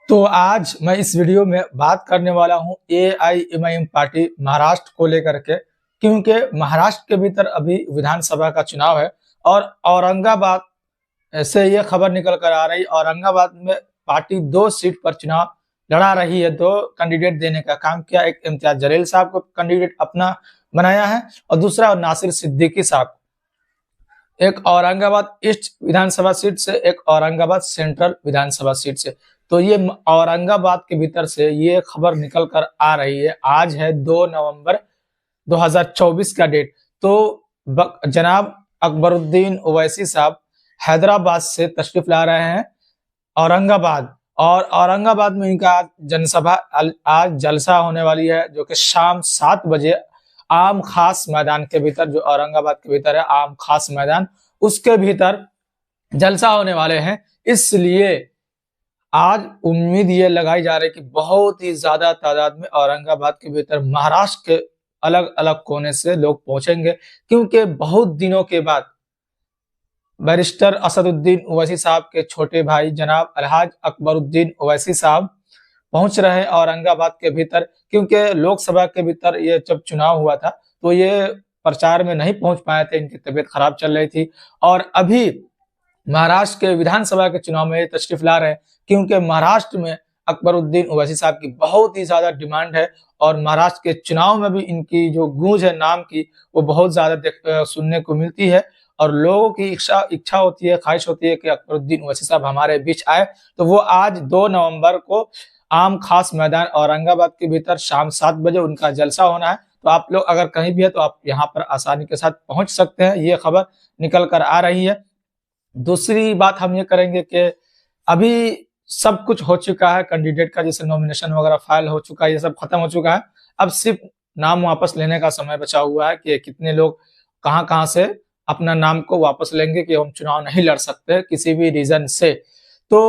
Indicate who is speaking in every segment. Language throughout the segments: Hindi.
Speaker 1: तो आज मैं इस वीडियो में बात करने वाला हूं एआईएमआईएम पार्टी महाराष्ट्र को लेकर के, क्योंकि महाराष्ट्र के भीतर अभी विधानसभा का चुनाव है और औरंगाबाद से ये खबर निकल कर आ रही। औरंगाबाद में पार्टी 2 सीट पर चुनाव लड़ा रही है। 2 कैंडिडेट देने का काम किया। एक इम्तियाज जलील साहब को कैंडिडेट अपना बनाया है और दूसरा नासिर सिद्दीकी साहब, एक औरंगाबाद ईस्ट विधानसभा सीट से, एक औरंगाबाद सेंट्रल विधानसभा सीट से। तो ये औरंगाबाद के भीतर से ये खबर निकल कर आ रही है। आज है 2 नवंबर 2024 का डेट। तो जनाब अकबरुद्दीन ओवैसी साहब हैदराबाद से तशरीफ ला रहे हैं औरंगाबाद, और औरंगाबाद में इनका जनसभा आज जलसा होने वाली है, जो कि शाम 7 बजे आम खास मैदान के भीतर, जो औरंगाबाद के भीतर है आम खास मैदान, उसके भीतर जलसा होने वाले हैं। इसलिए आज उम्मीद ये लगाई जा रही है कि बहुत ही ज्यादा तादाद में औरंगाबाद के भीतर महाराष्ट्र के अलग अलग कोने से लोग पहुंचेंगे, क्योंकि बहुत दिनों के बाद बैरिस्टर असदुद्दीन ओवैसी साहब के छोटे भाई जनाब अलहाज अकबरुद्दीन ओवैसी साहब पहुंच रहे हैं औरंगाबाद के भीतर। क्योंकि लोकसभा के भीतर ये जब चुनाव हुआ था तो ये प्रचार में नहीं पहुंच पाए थे, इनकी तबीयत खराब चल रही थी, और अभी महाराष्ट्र के विधानसभा के चुनाव में तशरीफ ला रहे हैं, क्योंकि महाराष्ट्र में अकबरुद्दीन ओवैसी साहब की बहुत ही ज्यादा डिमांड है और महाराष्ट्र के चुनाव में भी इनकी जो गूंज है नाम की, वो बहुत ज्यादा सुनने को मिलती है और लोगों की इच्छा होती है, ख्वाहिश होती है कि अकबरुद्दीन ओवैसी साहब हमारे बीच आए। तो वो आज 2 नवंबर को आम खास मैदान औरंगाबाद के भीतर शाम 7 बजे उनका जलसा होना है। तो आप लोग अगर कहीं भी है तो आप यहाँ पर आसानी के साथ पहुंच सकते हैं। ये खबर निकल कर आ रही है। दूसरी बात हम ये करेंगे कि अभी सब कुछ हो चुका है, कैंडिडेट का जैसे नॉमिनेशन वगैरह फाइल हो चुका है, ये सब खत्म हो चुका है। अब सिर्फ नाम वापस लेने का समय बचा हुआ है कि कितने लोग कहां से अपना नाम को वापस लेंगे कि हम चुनाव नहीं लड़ सकते किसी भी रीजन से। तो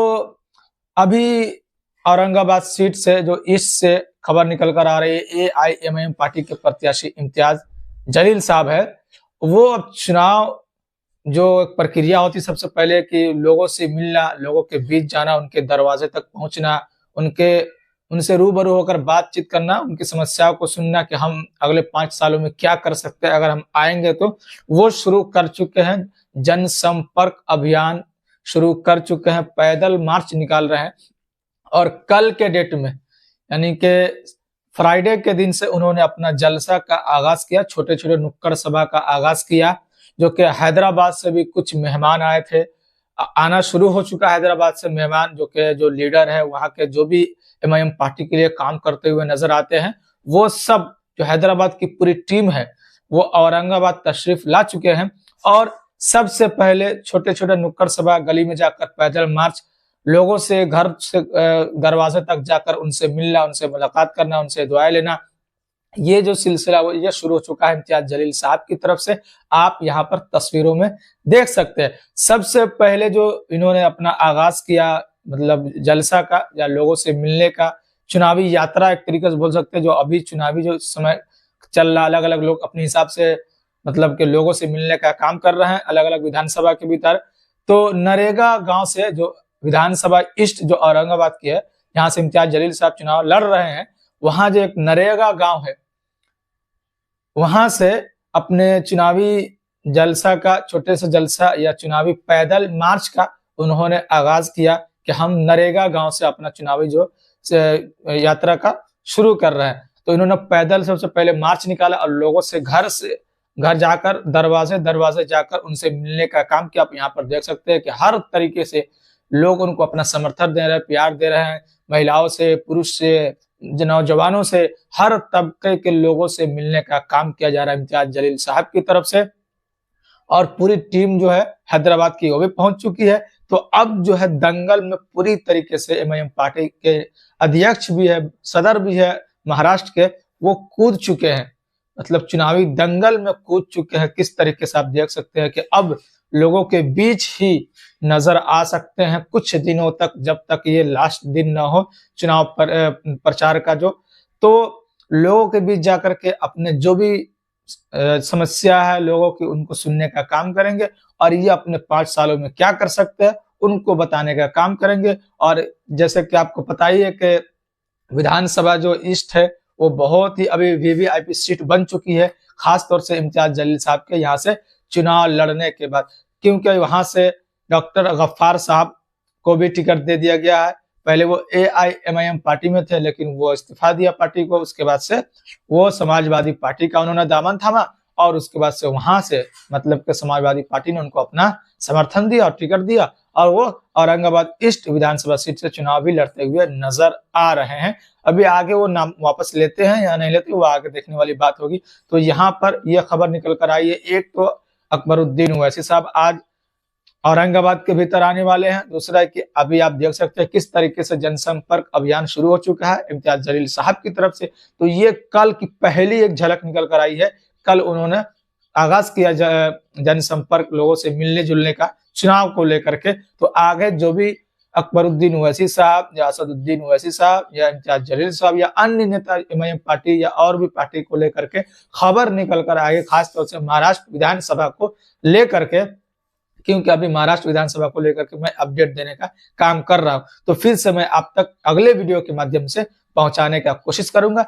Speaker 1: अभी औरंगाबाद सीट से जो ईस्ट से खबर निकल कर आ रही है, एआईएमआईएम पार्टी के प्रत्याशी इम्तियाज जलील साहब है, वो अब चुनाव जो प्रक्रिया होती सबसे पहले कि लोगों से मिलना, लोगों के बीच जाना, उनके दरवाजे तक पहुंचना, उनसे रूबरू होकर बातचीत करना, उनकी समस्याओं को सुनना कि हम अगले 5 सालों में क्या कर सकते हैं अगर हम आएंगे तो, वो शुरू कर चुके हैं। जनसंपर्क अभियान शुरू कर चुके हैं, पैदल मार्च निकाल रहे हैं और कल के डेट में यानी कि फ्राइडे के दिन से उन्होंने अपना जलसा का आगाज किया, छोटे छोटे नुक्कड़ सभा का आगाज किया, जो कि हैदराबाद से भी कुछ मेहमान आए थे, आना शुरू हो चुका है हैदराबाद से मेहमान, जो लीडर है वहां के, जो भी एमआईएम पार्टी के लिए काम करते हुए नजर आते हैं, वो सब जो हैदराबाद की पूरी टीम है वो औरंगाबाद तशरीफ ला चुके हैं। और सबसे पहले छोटे छोटे नुक्कड़ सभा, गली में जाकर पैदल मार्च, लोगों से घर से दरवाजे तक जाकर उनसे मिलना, उनसे मुलाकात करना, उनसे दुआएं लेना, ये जो सिलसिला वो ये शुरू हो चुका है इम्तियाज जलील साहब की तरफ से। आप यहाँ पर तस्वीरों में देख सकते हैं। सबसे पहले जो इन्होंने अपना आगाज किया, मतलब जलसा का या लोगों से मिलने का, चुनावी यात्रा एक तरीके से बोल सकते हैं, जो अभी चुनावी जो समय चल रहा, अलग अलग लोग अपने हिसाब से मतलब के लोगों से मिलने का काम कर रहे हैं अलग अलग विधानसभा के भीतर। तो नरेगा गांव से, जो विधानसभा ईस्ट जो औरंगाबाद की है, जहां से इम्तियाज जलील साहब चुनाव लड़ रहे हैं, वहां जो एक नरेगा गांव है, वहां से अपने चुनावी जलसा का, छोटे से जलसा या चुनावी पैदल मार्च का उन्होंने आगाज किया कि हम नरेगा गांव से अपना चुनावी जो यात्रा का शुरू कर रहे हैं। तो इन्होंने पैदल सबसे पहले मार्च निकाला और लोगों से घर जाकर, दरवाजे जाकर उनसे मिलने का काम किया। आप यहाँ पर देख सकते हैं कि हर तरीके से लोग उनको अपना समर्थन दे रहे हैं, प्यार दे रहे हैं, महिलाओं से, पुरुष से, नौजवानों से, हर तबके के लोगों से मिलने का काम किया जा रहा है इम्तियाज जलील साहब की तरफ से। और पूरी टीम जो है हैदराबाद की वो भी पहुंच चुकी है। तो अब जो है दंगल में पूरी तरीके से एमआईएम पार्टी के अध्यक्ष भी है, सदर भी है महाराष्ट्र के, वो कूद चुके हैं, मतलब चुनावी दंगल में कूद चुके हैं। किस तरीके से आप देख सकते हैं कि अब लोगों के बीच ही नजर आ सकते हैं कुछ दिनों तक, जब तक ये लास्ट दिन ना हो चुनाव प्रचार का जो, तो लोगों के बीच जाकर के अपने जो भी समस्या है लोगों की, उनको सुनने का काम करेंगे और ये अपने 5 सालों में क्या कर सकते हैं उनको बताने का काम करेंगे। और जैसे कि आपको पता ही है कि विधानसभा जो ईस्ट है वो बहुत ही अभी वीवीआईपी सीट बन चुकी है, खास तौर से इम्तियाज जलील साहब के यहाँ से चुनाव लड़ने के बाद, क्योंकि वहां से डॉक्टर गफ्फार साहब को भी टिकट दे दिया गया है। पहले वो एआईएमआईएम पार्टी में थे, लेकिन वो इस्तीफा दिया पार्टी को। उसके बाद से वो समाजवादी पार्टी का उन्होंने दामन थामा और उसके बाद से वहां से मतलब कि समाजवादी पार्टी ने उनको अपना समर्थन दिया और टिकट दिया और वो औरंगाबाद ईस्ट विधानसभा सीट से चुनाव भी लड़ते हुए नजर आ रहे हैं। अभी आगे वो नाम वापस लेते हैं या नहीं लेते वो आगे देखने वाली बात होगी। तो यहाँ पर यह खबर निकल कर आई है, एक तो अकबरुद्दीन ओवैसी साहब आज औरंगाबाद के भीतर आने वाले हैं। दूसरा है कि अभी आप देख सकते हैं किस तरीके से जनसंपर्क अभियान शुरू हो चुका है इम्तियाज जलील साहब की तरफ से। तो ये कल की पहली एक झलक निकल कर आई है। कल उन्होंने आगाज किया जनसंपर्क, लोगों से मिलने जुलने का चुनाव को लेकर के। तो आगे जो भी अकबरुद्दीन ओवैसी साहब या असदुद्दीन ओवैसी साहब या इम्तियाज जलील साहब या अन्य नेता एमआईएम पार्टी या और भी पार्टी को लेकर के खबर निकल कर आए, खासतौर से महाराष्ट्र विधानसभा को लेकर के, क्योंकि अभी महाराष्ट्र विधानसभा को लेकर के मैं अपडेट देने का काम कर रहा हूं। तो फिर से मैं आप तक अगले वीडियो के माध्यम से पहुंचाने का कोशिश करूंगा।